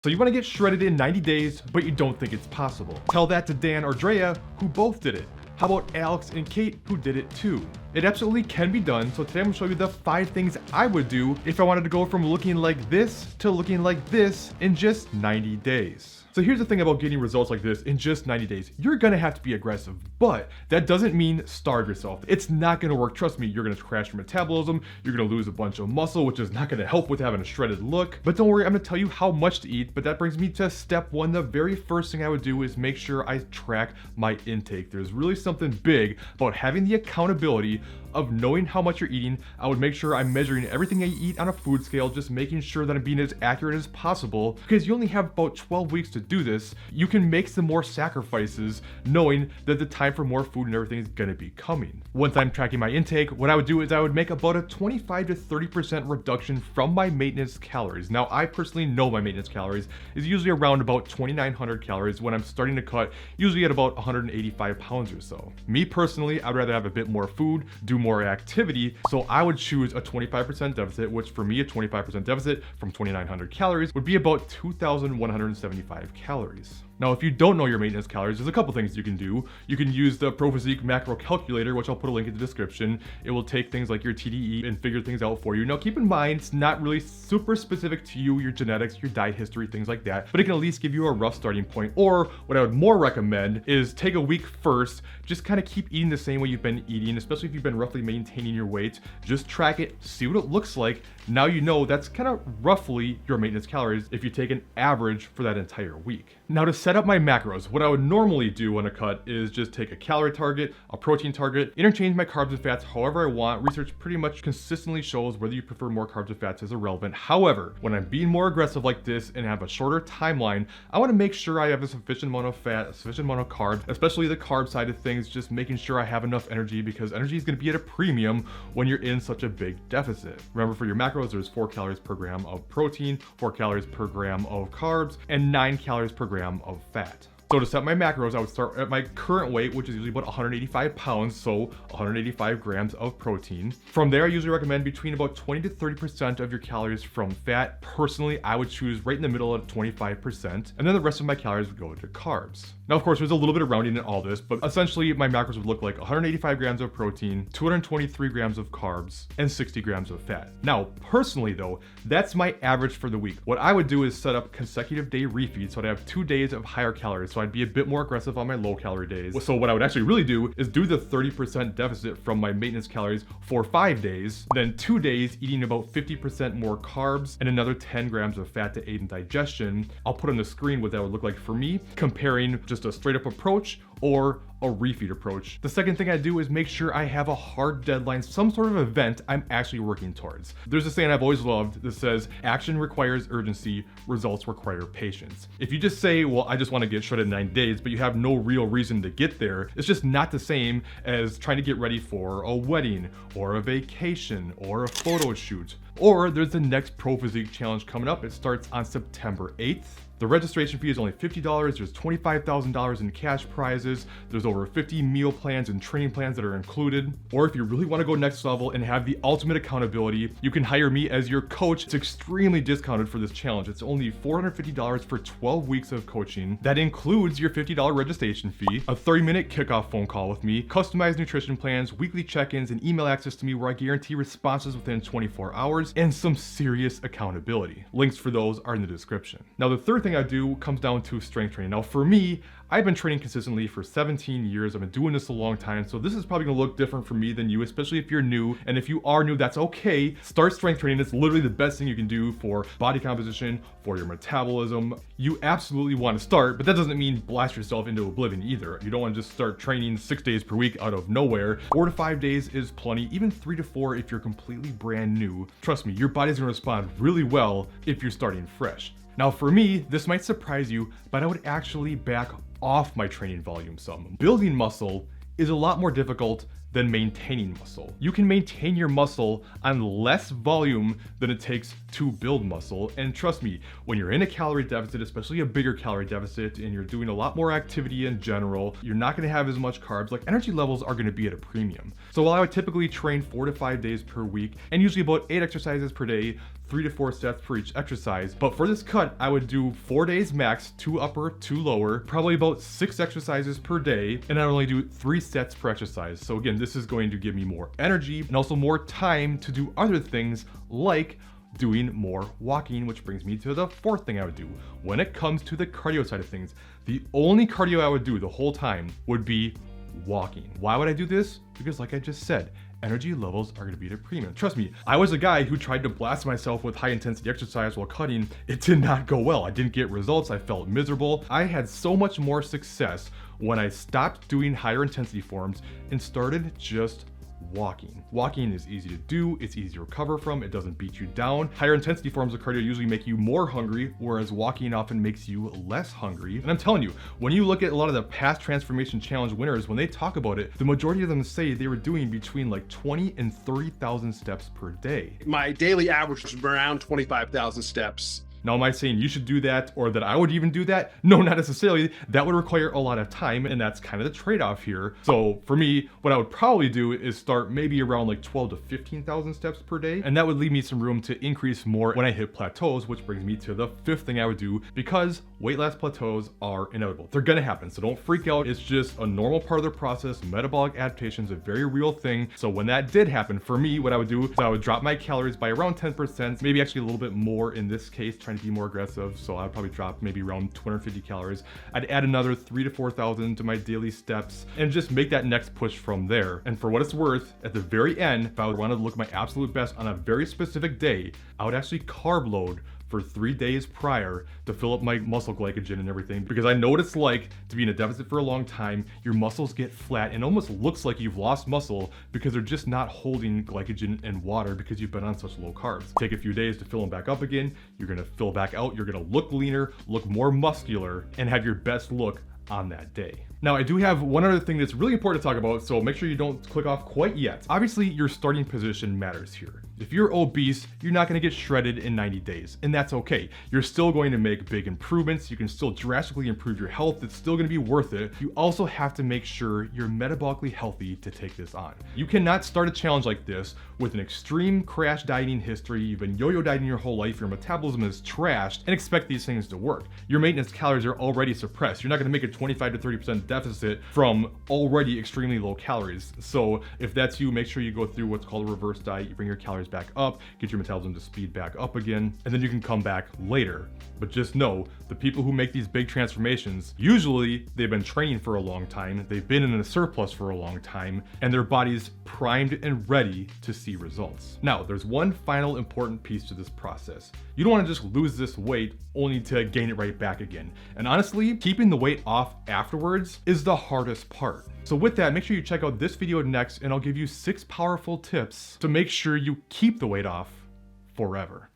So you want to get shredded in 90 days, but you don't think it's possible. Tell that to Dan or Drea, who both did it. How about Alex and Kate, who did it too? It absolutely can be done, so today I'm gonna show you the 5 things I would do if I wanted to go from looking like this to looking like this in just 90 days. So here's the thing about getting results like this in just 90 days. You're gonna have to be aggressive, but that doesn't mean starve yourself. It's not gonna work, trust me. You're gonna crash your metabolism, you're gonna lose a bunch of muscle, which is not gonna help with having a shredded look. But don't worry, I'm gonna tell you how much to eat, but that brings me to step 1. The very first thing I would do is make sure I track my intake. There's really something big about having the accountability of knowing how much you're eating. I would make sure I'm measuring everything I eat on a food scale, just making sure that I'm being as accurate as possible, because you only have about 12 weeks to do this. You can make some more sacrifices knowing that the time for more food and everything is gonna be coming. Once I'm tracking my intake, what I would do is I would make about a 25 to 30% reduction from my maintenance calories. Now, I personally know my maintenance calories is usually around about 2,900 calories when I'm starting to cut, usually at about 185 pounds or so. Me personally, I'd rather have a bit more food, do more activity, so I would choose a 25% deficit, which for me, a 25% deficit from 2,900 calories would be about 2,175 calories. Now, if you don't know your maintenance calories, there's a couple things you can do. You can use the ProPhysique macro calculator, which I'll put a link in the description. It will take things like your TDE and figure things out for you. Now, keep in mind, it's not really super specific to you, your genetics, your diet history, things like that, but it can at least give you a rough starting point. Or what I would more recommend is take a week first, just kind of keep eating the same way you've been eating, especially if you've been roughly maintaining your weight. Just track it, see what it looks like. Now you know that's kind of roughly your maintenance calories if you take an average for that entire week. Now, to set up my macros, what I would normally do on a cut is just take a calorie target, a protein target, interchange my carbs and fats however I want. Research pretty much consistently shows whether you prefer more carbs or fats is irrelevant. However, when I'm being more aggressive like this and have a shorter timeline, I want to make sure I have a sufficient amount of fat, a sufficient amount of carbs, especially the carb side of things, just making sure I have enough energy, because energy is going to be at a premium when you're in such a big deficit. Remember, for your macros, there's 4 calories per gram of protein, 4 calories per gram of carbs, and 9 calories per gram of fat. So to set my macros, I would start at my current weight, which is usually about 185 pounds, so 185 grams of protein. From there, I usually recommend between about 20 to 30% of your calories from fat. Personally, I would choose right in the middle at 25%, and then the rest of my calories would go to carbs. Now, of course, there's a little bit of rounding in all this, but essentially my macros would look like 185 grams of protein, 223 grams of carbs, and 60 grams of fat. Now, personally though, that's my average for the week. What I would do is set up consecutive day refeeds, so I'd have 2 days of higher calories. So I'd be a bit more aggressive on my low calorie days. So what I would actually really do is do the 30% deficit from my maintenance calories for 5 days, then 2 days eating about 50% more carbs and another 10 grams of fat to aid in digestion. I'll put on the screen what that would look like for me, comparing just a straight up approach or a refeed approach. The second thing I do is make sure I have a hard deadline, some sort of event I'm actually working towards. There's a saying I've always loved that says, action requires urgency, results require patience. If you just say, well, I just want to get shredded in 9 days, but you have no real reason to get there, it's just not the same as trying to get ready for a wedding or a vacation or a photo shoot. Or there's the next ProPhysique challenge coming up. It starts on September 8th. The registration fee is only $50. There's $25,000 in cash prizes. There's over 50 meal plans and training plans that are included. Or if you really want to go next level and have the ultimate accountability, you can hire me as your coach. It's extremely discounted for this challenge. It's only $450 for 12 weeks of coaching. That includes your $50 registration fee, a 30-minute kickoff phone call with me, customized nutrition plans, weekly check-ins, and email access to me where I guarantee responses within 24 hours, and some serious accountability. Links for those are in the description. Now, the third thing I do comes down to strength training. Now, for me, I've been training consistently for 17 years. I've been doing this a long time, so this is probably gonna look different for me than you, especially if you're new. And if you are new, that's okay. Start strength training. It's literally the best thing you can do for body composition, for your metabolism. You absolutely want to start, but that doesn't mean blast yourself into oblivion either. You don't want to just start training 6 days per week out of nowhere. 4 to 5 days is plenty, even 3 to 4 if you're completely brand new. Trust me, your body's gonna respond really well if you're starting fresh. Now, for me, this might surprise you, but I would actually back off my training volume some. Building muscle is a lot more difficult than maintaining muscle. You can maintain your muscle on less volume than it takes to build muscle. And trust me, when you're in a calorie deficit, especially a bigger calorie deficit, and you're doing a lot more activity in general, you're not gonna have as much carbs. Like, energy levels are gonna be at a premium. So while I would typically train 4 to 5 days per week, and usually about 8 exercises per day, 3 to 4 sets for each exercise. But for this cut, I would do 4 days max, 2 upper, 2 lower, probably about 6 exercises per day, and I only do 3 sets per exercise. So again, this is going to give me more energy and also more time to do other things like doing more walking, which brings me to the fourth thing I would do. When it comes to the cardio side of things, the only cardio I would do the whole time would be walking. Why would I do this? Because like I just said, energy levels are gonna be at a premium. Trust me, I was a guy who tried to blast myself with high intensity exercise while cutting. It did not go well. I didn't get results. I felt miserable. I had so much more success when I stopped doing higher intensity forms and started just walking. Walking is easy to do, it's easy to recover from, it doesn't beat you down. Higher intensity forms of cardio usually make you more hungry, whereas walking often makes you less hungry. And I'm telling you, when you look at a lot of the past transformation challenge winners, when they talk about it, the majority of them say they were doing between like 20 and 30,000 steps per day. My daily average was around 25,000 steps. Now, am I saying you should do that or that I would even do that? No, not necessarily. That would require a lot of time, and that's kind of the trade-off here. So for me, what I would probably do is start maybe around like 12 to 15,000 steps per day, and that would leave me some room to increase more when I hit plateaus, which brings me to the fifth thing I would do, because weight loss plateaus are inevitable. They're gonna happen, so don't freak out. It's just a normal part of the process. Metabolic adaptation is a very real thing. So when that did happen, for me, what I would do is I would drop my calories by around 10%, maybe actually a little bit more in this case, trying to be more aggressive. So I'd probably drop maybe around 250 calories. I'd add another 3 to 4,000 to my daily steps and just make that next push from there. And for what it's worth, at the very end, if I would want to look my absolute best on a very specific day, I would actually carb load for 3 days prior to fill up my muscle glycogen and everything, because I know what it's like to be in a deficit for a long time. Your muscles get flat and almost looks like you've lost muscle because they're just not holding glycogen and water because you've been on such low carbs. Take a few days to fill them back up again. You're gonna fill back out. You're gonna look leaner, look more muscular, and have your best look on that day. Now, I do have one other thing that's really important to talk about, so make sure you don't click off quite yet. Obviously, your starting position matters here. If you're obese, you're not gonna get shredded in 90 days, and that's okay. You're still going to make big improvements. You can still drastically improve your health. It's still gonna be worth it. You also have to make sure you're metabolically healthy to take this on. You cannot start a challenge like this with an extreme crash dieting history. You've been yo-yo dieting your whole life, your metabolism is trashed, and expect these things to work. Your maintenance calories are already suppressed. You're not gonna make a 25 to 30% deficit from already extremely low calories. So if that's you, make sure you go through what's called a reverse diet. You bring your calories back up, get your metabolism to speed back up again, and then you can come back later. But just know, the people who make these big transformations, usually they've been training for a long time, they've been in a surplus for a long time, and their body's primed and ready to see results. Now, there's one final important piece to this process. You don't want to just lose this weight only to gain it right back again. And honestly, keeping the weight off afterwards is the hardest part. So with that, make sure you check out this video next, and I'll give you 6 powerful tips to make sure you keep the weight off forever.